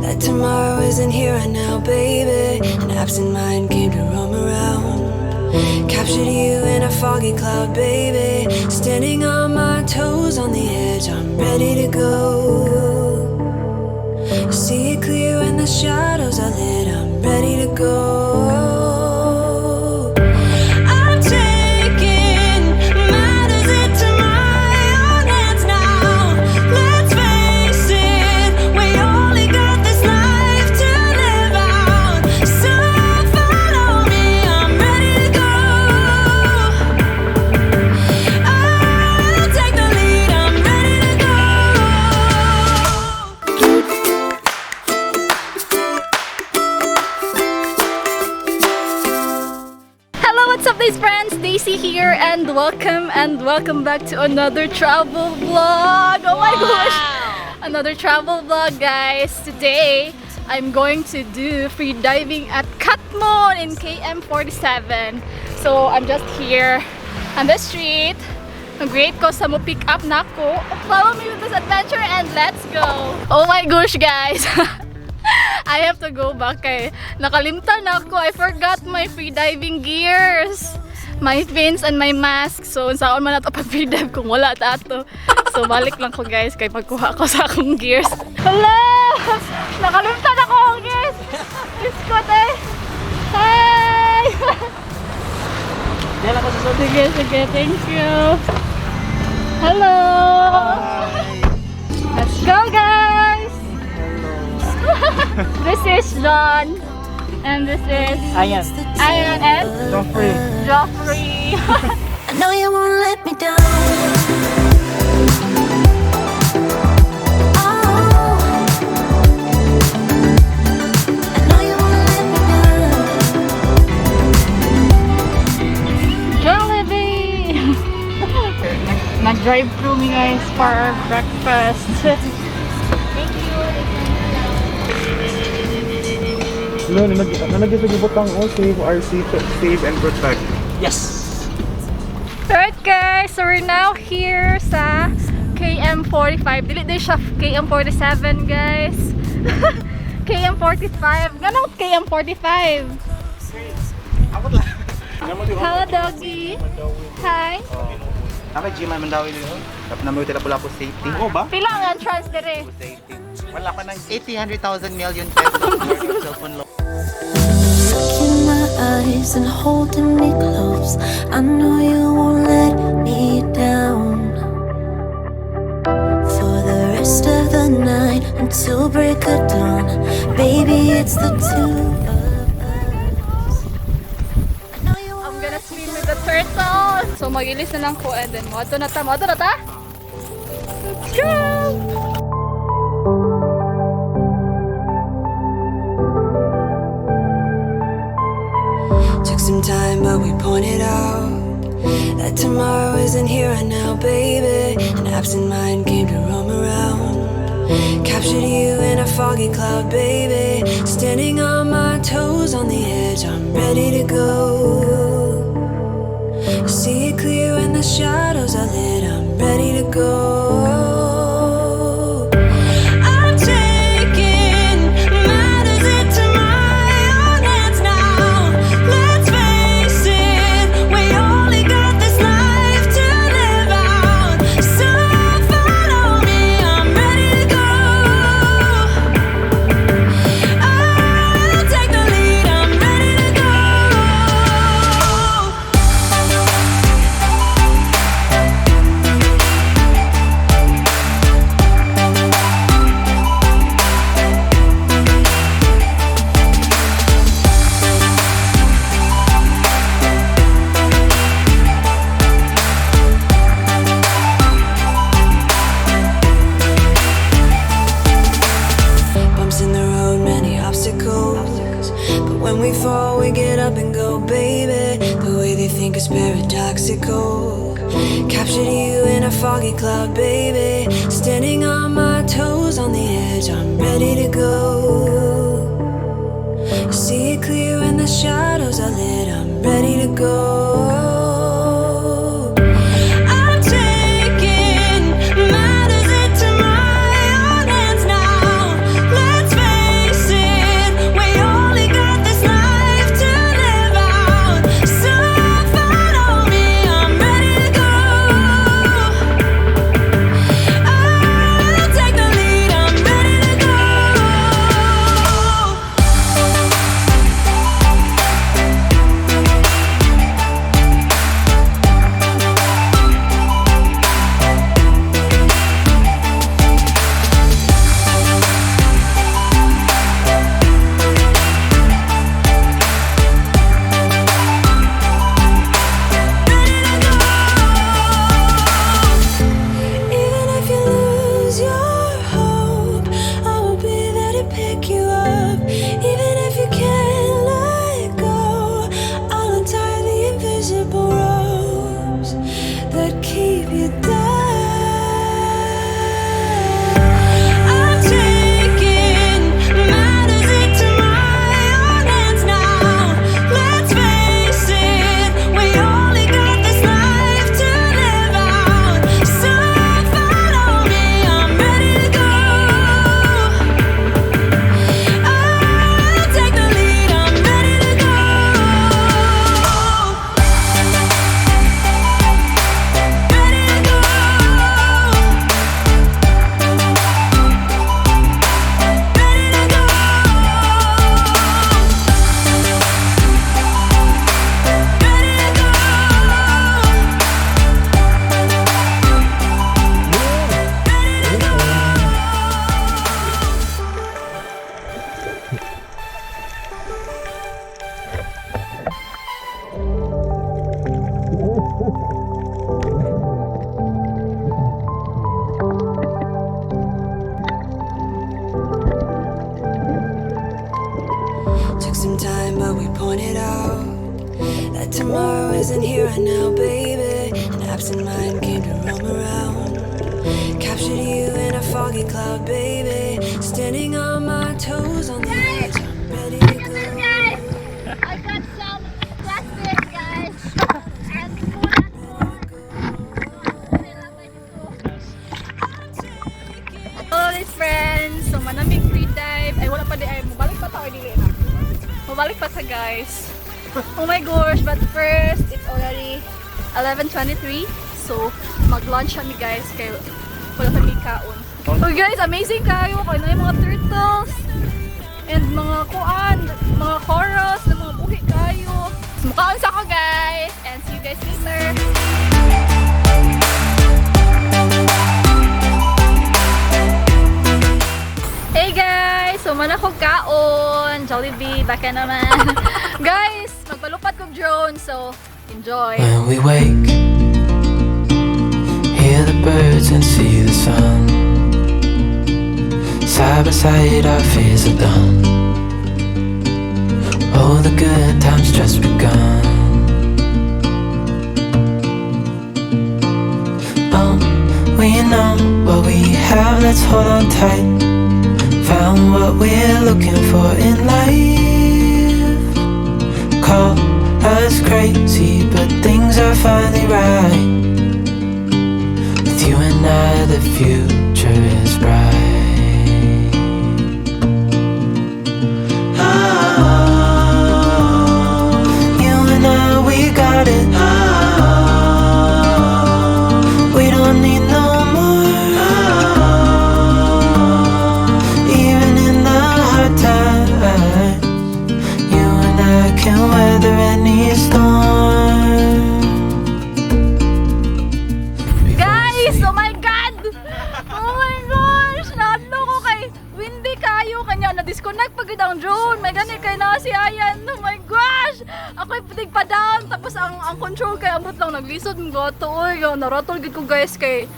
that tomorrow isn't here and now, baby. An absent mind came to roam around, captured you in a foggy cloud, baby. Standing on my toes on the edge, I'm ready to go. See it clear when the shadows are lit, I'm ready to go. Here and welcome back to another travel vlog. Oh my gosh, another travel vlog, guys. Today I'm going to do free diving at Catmon in KM47. So I'm just here on the street. Great ko sa mo pick up na ko. Follow me with this adventure and let's go. Oh my gosh, guys. I have to go back kay nakalimtan ako. I forgot my free diving gears, my fins and my mask. So saan man nato pag free dive kung wala ta ato. So balik lang ko, guys, kay pagkuha ko sa akong gears. Hello! Nakalimtan ako ang gears. Biskot eh. Hi! Dala ko sa sote. Sige, thank you. Hello! Hi. Let's go, guys! This is John. And this is Ayan. and Joffrey. I know you won't let me down. Oh, I know you won't let me down. Jollibee! Nag-drive through me, guys, for our breakfast. Thank you. No, nalagyan sa butang save RC, save and protect. Yes! Alright, guys, so we're now here sa KM45. Dili din siya KM47, guys. KM45. Ganun KM45. Ako lang. Hello, doggy. Hi. Nakay G man mandawi dito. Tapos naman tila pula po safety. Oo ba? Pila ang entrance dire? Safety. Wala pa ng 80-100,000 million pesos worth of cellphone loan. Look in my eyes and holding me close. I know you won't let me down. For the rest of the night until break of dawn, baby, it's the two of us. I know you I'm won't gonna swim with the turtle. So magilis na lang ko and then mo na ta. Let's go! Took some time, but we pointed out that tomorrow isn't here and now, baby. An absent mind came to roam around, captured you in a foggy cloud, baby. Standing on my toes on the edge, I'm ready to go. See it clear when the shadows are lit, I'm ready to go. Paradoxical, captured you in a foggy cloud, baby. Standing on my toes on the edge, I'm ready to go. See it clear when the shadows are lit, I'm ready to go. I'm taking matters into my own hands now. Let's face some time, but we pointed out that tomorrow isn't here right now, baby. An absent mind came to roam around, captured you in a foggy cloud, baby. Standing on my toes on the edge, ready to go. I got some plastic, guys. And food at home. Hello, these friends. So, manamig free dive. Ay, wala pa di. Ay, mabalik pa tayo dili na. Mabalik pa ta, guys. Oh my gosh, but first, it's already 11:23. So, mag-lunch kami, guys. Kaya wala kami kaon. Oh guys, amazing kayo. Kaya na yung mga turtles. And mga kuan, mga corals, na mga buhi kayo. So, mukhaon sa ako, guys. And see you guys later. Hey guys! So, man ako kaon. Jollibee, baka naman. Guys, magpalupat kong drone. So, enjoy. When we wake, hear the birds and see the sun. Side by side our fears are done. Oh, the good times just begun. Oh, we know what we have, let's hold on tight. Found what we're looking for in life. Call us crazy, but things are finally right. With you and I, the future is bright. You and I, we got it. We don't need no more. Even in the hard times, you and I can weather any storm. Guys! Oh my God! Oh my gosh! Naadlo ko kay windy kayo. Kanya na-disconnect pagod ang drone. May ganit kay na si Ayan. Oh my gosh! Ako'y putig pa down. Tapos ang control kay ambot lang naglisod ng gato. Oy, naratol gid ko guys kay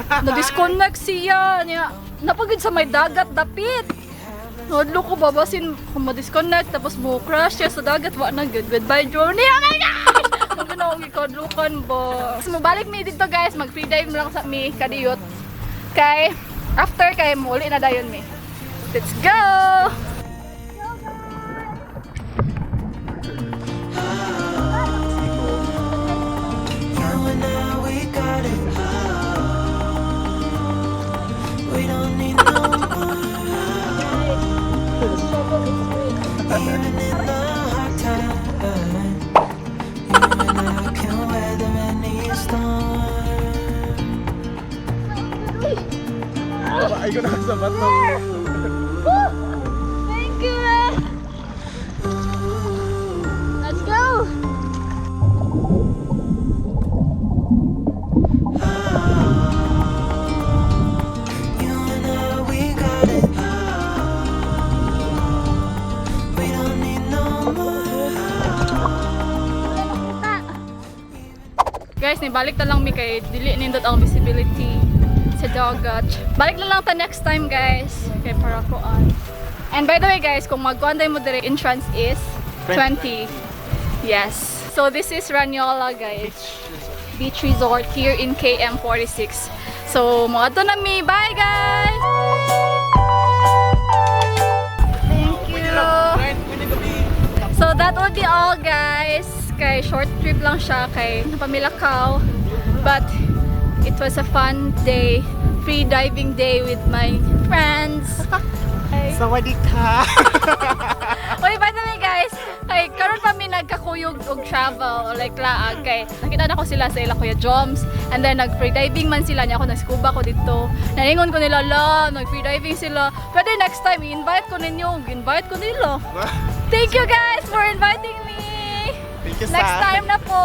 na-disconnect siya. Napagod sa may dagat dapit. Naadlo ko babasin kung ma-disconnect tapos mo crash siya sa dagat. Wa na good. Goodbye drone. Oh my gosh! Ang ginawang ikadlukan ba? So, mabalik mi dito guys. Mag-free dive lang sa mi kadiyot. Kay, after kay muli na dayon mi. Let's go! You and I, we got it. We don't need no more. Even in the hard times, you and I can weather any storm. Ay ko na sa bato. Thank you! Let's go! You and I, we got it. We don't need no more. Guys, nibalik na lang mi kay dili nindot ang visibility sa dagat. Balik na lang ta next time guys. Kay para ko on. And by the way guys, kung magkuanday mo dire, entrance is 20. Yes. So this is Ranyola guys. Beach Resort here in KM46. So mga to na mi. Bye guys! Thank you! So that would be all guys. Kay short trip lang siya kay napamilakaw. But it was a fun day. Free diving day with my friends. Sawadee ka. Oy, by the way guys, kay karon pa mi nagkakuyog og travel or like laag kay nakita na ko sila sa ila Kuya Joms and then nag free diving man sila niya ako nag-scuba ko dito. Naningon ko nila nag free diving sila. Pwede next time i-invite ko ninyo, invite ko nila. Thank you guys for inviting me. Thank you, Next Sa. time na po.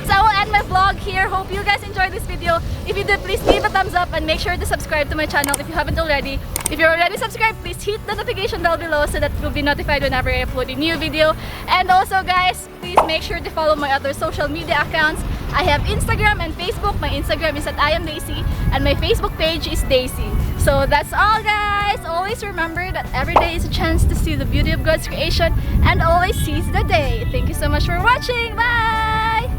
So I will end my vlog here. Hope you guys enjoyed this video. If you did, please leave a thumbs up and make sure to subscribe to my channel if you haven't already. If you're already subscribed, please hit the notification bell below so that you'll be notified whenever I upload a new video. And also guys, please make sure to follow my other social media accounts. I have Instagram and Facebook. My Instagram is at iamdaysee and my Facebook page is Daisy. So that's all, guys. Always remember that every day is a chance to see the beauty of God's creation, and always seize the day. Thank you so much for watching. Bye!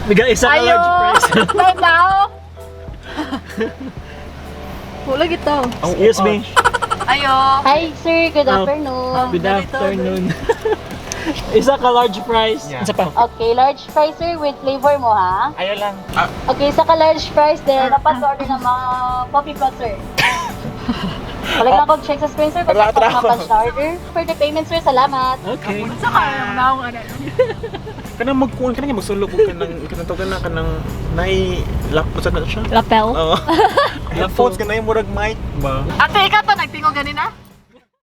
Bigay isa ka large price. Right now. Wala ito. Excuse me. Ayo. Hi sir, good Oh. afternoon. Good afternoon. Isa ka large price. Yeah. Isa pa. Okay, large fries sir with flavor mo ha. Ayaw lang. Okay, isa ka large fries then dapat order ng mga coffee pot sir. Wala lang kong check sa screen sir, basta Wala, pa punch na order. For the payment sir, salamat. Okay. Kanang magkuhan, kanang magsulog ko kanang to kanang nay lapos na siya. Lapel. Oo. Lapos ka na yung murag mic ba? Ate, ikaw to, nagtingog ganina?